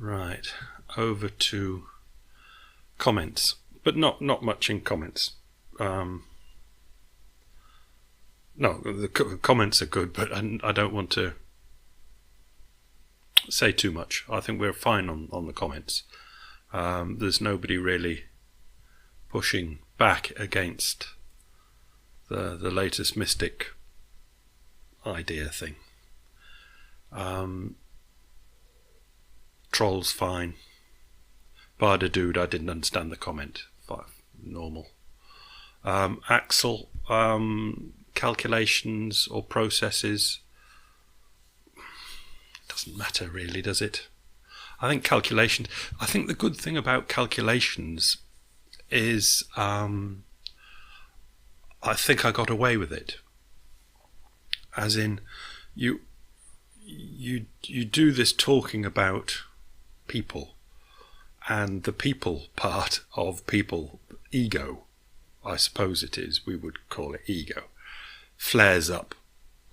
Right, over to comments, but not much in comments. No, the comments are good, but I don't want to say too much. I think we're fine on the comments. There's nobody really pushing back against the latest mystic idea thing. Trolls fine. Barda dude, I didn't understand the comment. Normal. Axel, calculations or processes, doesn't matter really, does it? I think the good thing about calculations is I think I got away with it. As in, you do this talking about people, and the people part of people, ego, I suppose it is, we would call it ego, flares up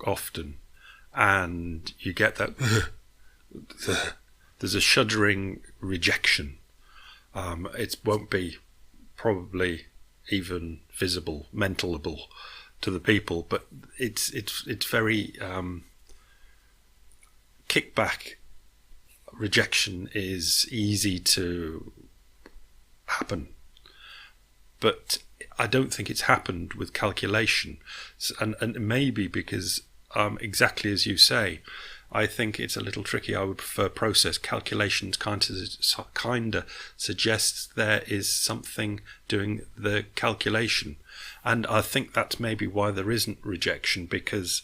often, and you get that there's a shuddering rejection. It won't be probably even visible, mentalable to the people, but it's very kickback. Rejection is easy to happen, but I don't think it's happened with calculation, and maybe because exactly as you say, I think it's a little tricky. I would prefer process. Calculations kind of suggests there is something doing the calculation, and I think that's maybe why there isn't rejection, because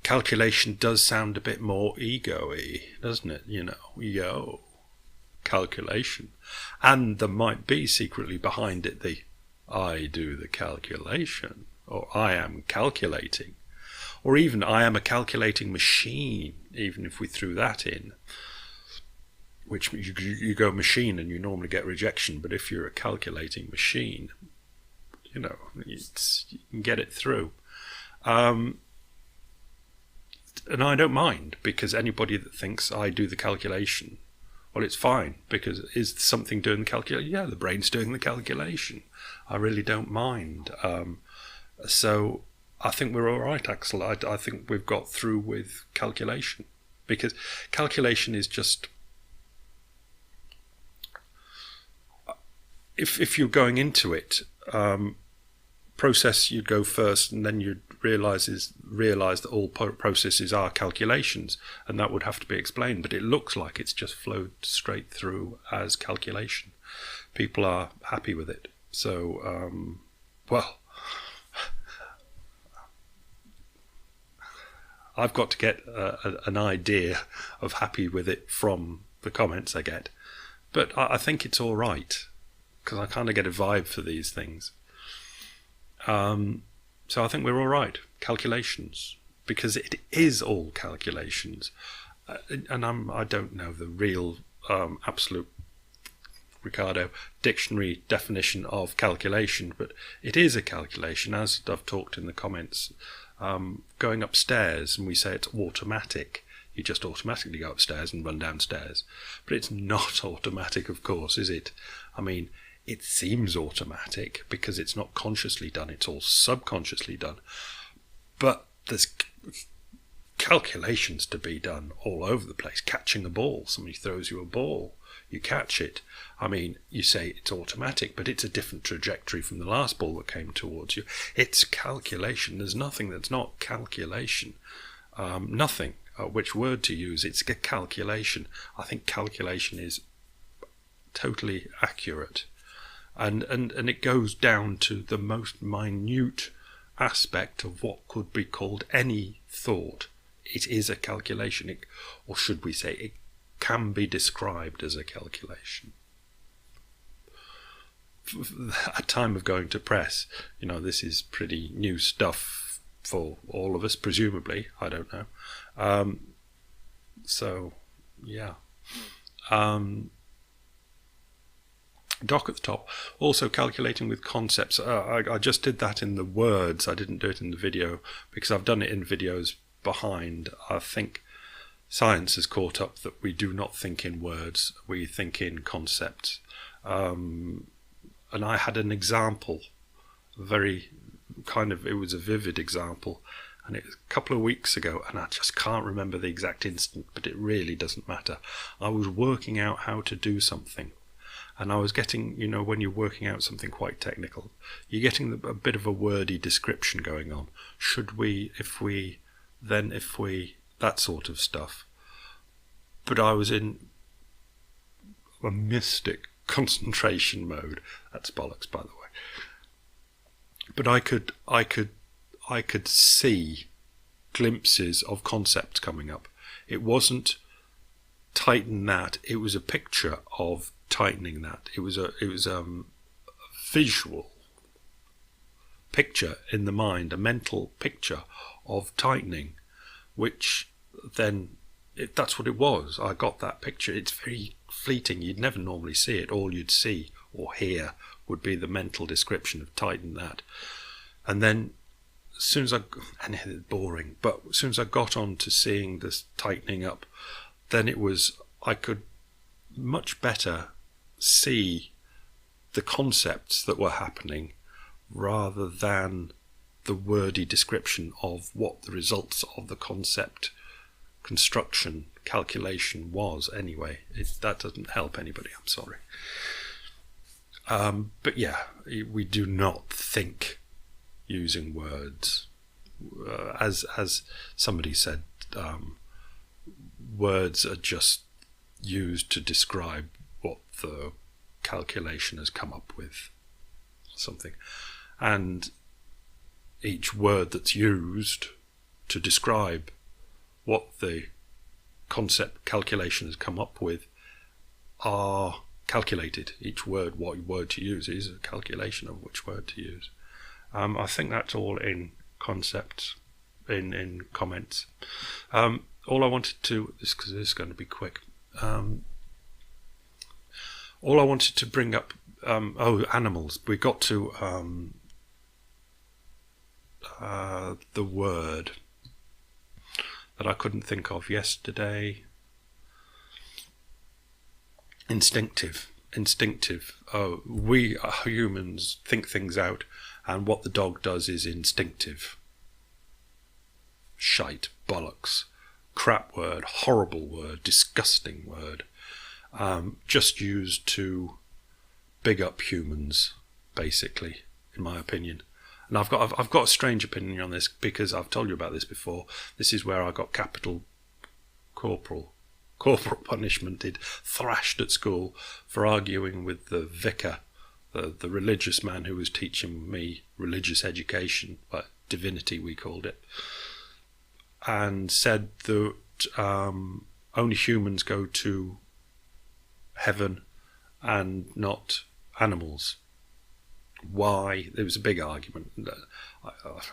calculation does sound a bit more ego-y, doesn't it? Yo, calculation. And there might be secretly behind it the I do the calculation, or I am calculating, or even I am a calculating machine, even if we threw that in, which you go machine and you normally get rejection, but if you're a calculating machine, you can get it through. And I don't mind, because anybody that thinks I do the calculation, well, it's fine, because is something doing the calculation? Yeah, the brain's doing the calculation. I really don't mind. So I think we're all right, Axel. I think we've got through with calculation, because calculation is just, if you're going into it, process, you'd go first, and then you'd realise that all processes are calculations, and that would have to be explained. But it looks like it's just flowed straight through as calculation. People are happy with it. So, well, I've got to get an idea of happy with it from the comments I get. But I think it's all right, because I kind of get a vibe for these things. So I think we're all right. Calculations, because it is all calculations, and I don't know the real absolute Ricardo dictionary definition of calculation, but it is a calculation, as I've talked in the comments. Going upstairs, and we say it's automatic. You just automatically go upstairs and run downstairs, but it's not automatic, of course, is it? I mean, it seems automatic because it's not consciously done, it's all subconsciously done. But there's calculations to be done all over the place. Catching a ball, somebody throws you a ball, you catch it. I mean, you say it's automatic, but it's a different trajectory from the last ball that came towards you. It's calculation. There's nothing that's not calculation. Nothing. Which word to use? It's a calculation. I think calculation is totally accurate. And it goes down to the most minute aspect of what could be called any thought. It is a calculation, or should we say it can be described as a calculation. At time of going to press, this is pretty new stuff for all of us, presumably. I don't know. So, yeah. Doc at the top, also calculating with concepts. I just did that in the words. I didn't do it in the video because I've done it in videos behind. I think science has caught up that we do not think in words, we think in concepts. And I had an example, it was a vivid example, and it was a couple of weeks ago, and I just can't remember the exact instant, but it really doesn't matter. I was working out how to do something, and I was getting, when you're working out something quite technical, you're getting a bit of a wordy description going on. Should we, if we, that sort of stuff. But I was in a mystic concentration mode. That's bollocks, by the way. But I could see glimpses of concepts coming up. It wasn't tighten that. It was a picture of tightening that. It was a visual picture in the mind, a mental picture of tightening, which then that's what it was. I got that picture. It's very fleeting. You'd never normally see it. All you'd see or hear would be the mental description of tighten that. And then as soon as and it's boring, but as soon as I got on to seeing this tightening up, then I could much better see the concepts that were happening rather than the wordy description of what the results of the concept construction calculation was anyway. That doesn't help anybody, I'm sorry. But yeah, we do not think using words. As somebody said, words are just used to describe what the calculation has come up with, something. And each word that's used to describe what the concept calculation has come up with are calculated. Each word, what word to use, is a calculation of which word to use. I think that's all in concepts, in comments. All I wanted to, because this is going to be quick, all I wanted to bring up, animals. We got to the word that I couldn't think of yesterday. Instinctive. Oh, we humans think things out, and what the dog does is instinctive. Shite, bollocks, crap word, horrible word, disgusting word. Just used to big up humans, basically, in my opinion. And I've got a strange opinion on this because I've told you about this before. This is where I got corporal punishment, thrashed at school for arguing with the vicar, the religious man who was teaching me religious education, but divinity we called it, and said that only humans go to heaven and not animals. Why? There was a big argument.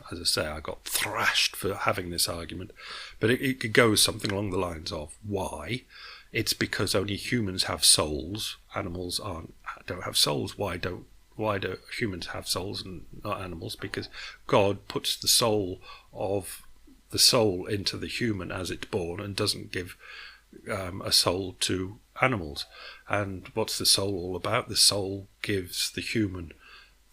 As I say, I got thrashed for having this argument, but it goes something along the lines of why? It's because only humans have souls. Animals don't have souls. Why do humans have souls and not animals? Because God puts the soul into the human as it's born and doesn't give a soul to animals. And what's the soul all about? The soul gives the human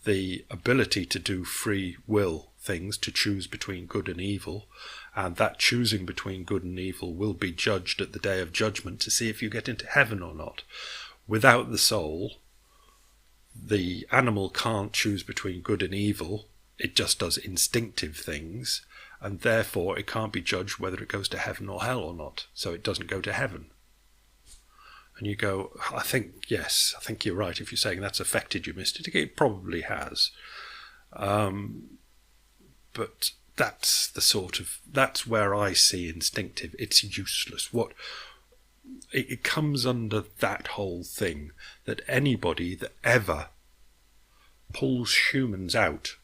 the ability to do free will things, to choose between good and evil, and that choosing between good and evil will be judged at the day of judgment to see if you get into heaven or not. Without the soul, the animal can't choose between good and evil. It just does instinctive things, and therefore it can't be judged whether it goes to heaven or hell or not, so it doesn't go to heaven. And you go, I think you're right if you're saying that's affected you, Mr. Dick. It probably has. But that's where I see instinctive. It's useless. It comes under that whole thing that anybody that ever pulls humans out,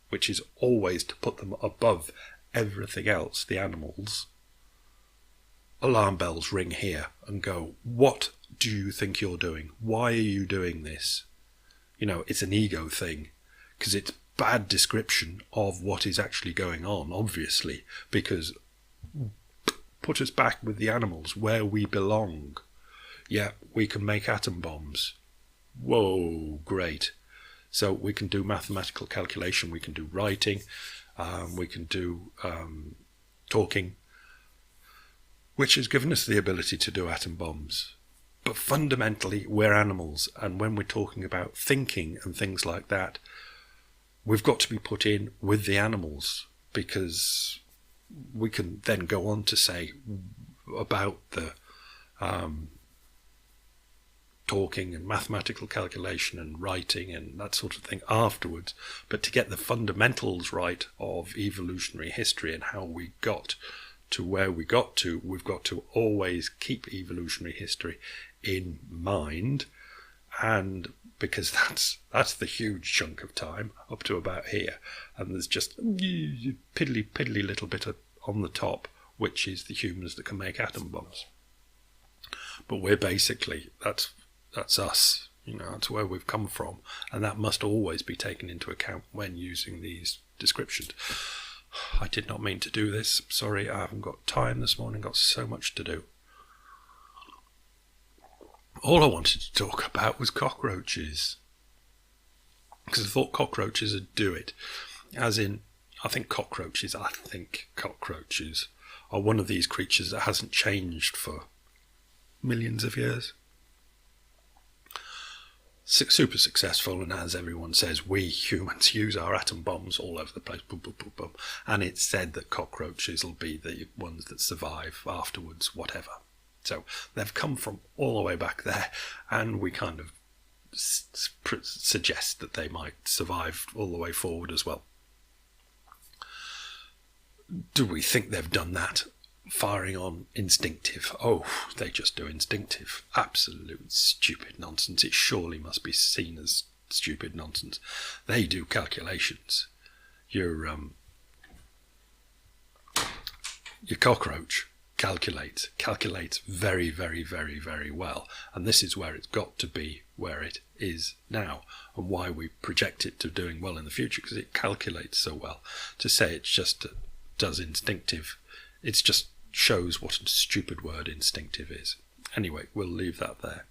which is always to put them above everything else, the animals, alarm bells ring here and go, what do you think you're doing? Why are you doing this? It's an ego thing, because it's bad description of what is actually going on, obviously, because put us back with the animals where we belong. Yeah, we can make atom bombs. Whoa, great. So we can do mathematical calculation, we can do writing, we can do talking, which has given us the ability to do atom bombs. But fundamentally, we're animals, and when we're talking about thinking and things like that, we've got to be put in with the animals, because we can then go on to say about the talking and mathematical calculation and writing and that sort of thing afterwards. But to get the fundamentals right of evolutionary history and how we got to where we got to, we've got to always keep evolutionary history in mind, and because that's the huge chunk of time up to about here, and there's just a piddly little bit on the top, which is the humans that can make atom bombs. But we're basically, that's us, that's where we've come from, and that must always be taken into account when using these descriptions. I did not mean to do this. Sorry, I haven't got time this morning, got so much to do. All I wanted to talk about was cockroaches, because I thought cockroaches would do it. As in, I think cockroaches are one of these creatures that hasn't changed for millions of years. Super successful, and as everyone says, we humans use our atom bombs all over the place, boom, boom, boom, boom. And it's said that cockroaches will be the ones that survive afterwards, whatever. So they've come from all the way back there, and we kind of suggest that they might survive all the way forward as well. Do we think they've done that firing on instinctive? Oh, they just do instinctive. Absolute stupid nonsense. It surely must be seen as stupid nonsense. They do calculations. Your cockroach calculates very, very, very, very well, and this is where it's got to be where it is now, and why we project it to doing well in the future, because it calculates so well. To say it just does instinctive, it's just shows what a stupid word instinctive is. Anyway, we'll leave that there.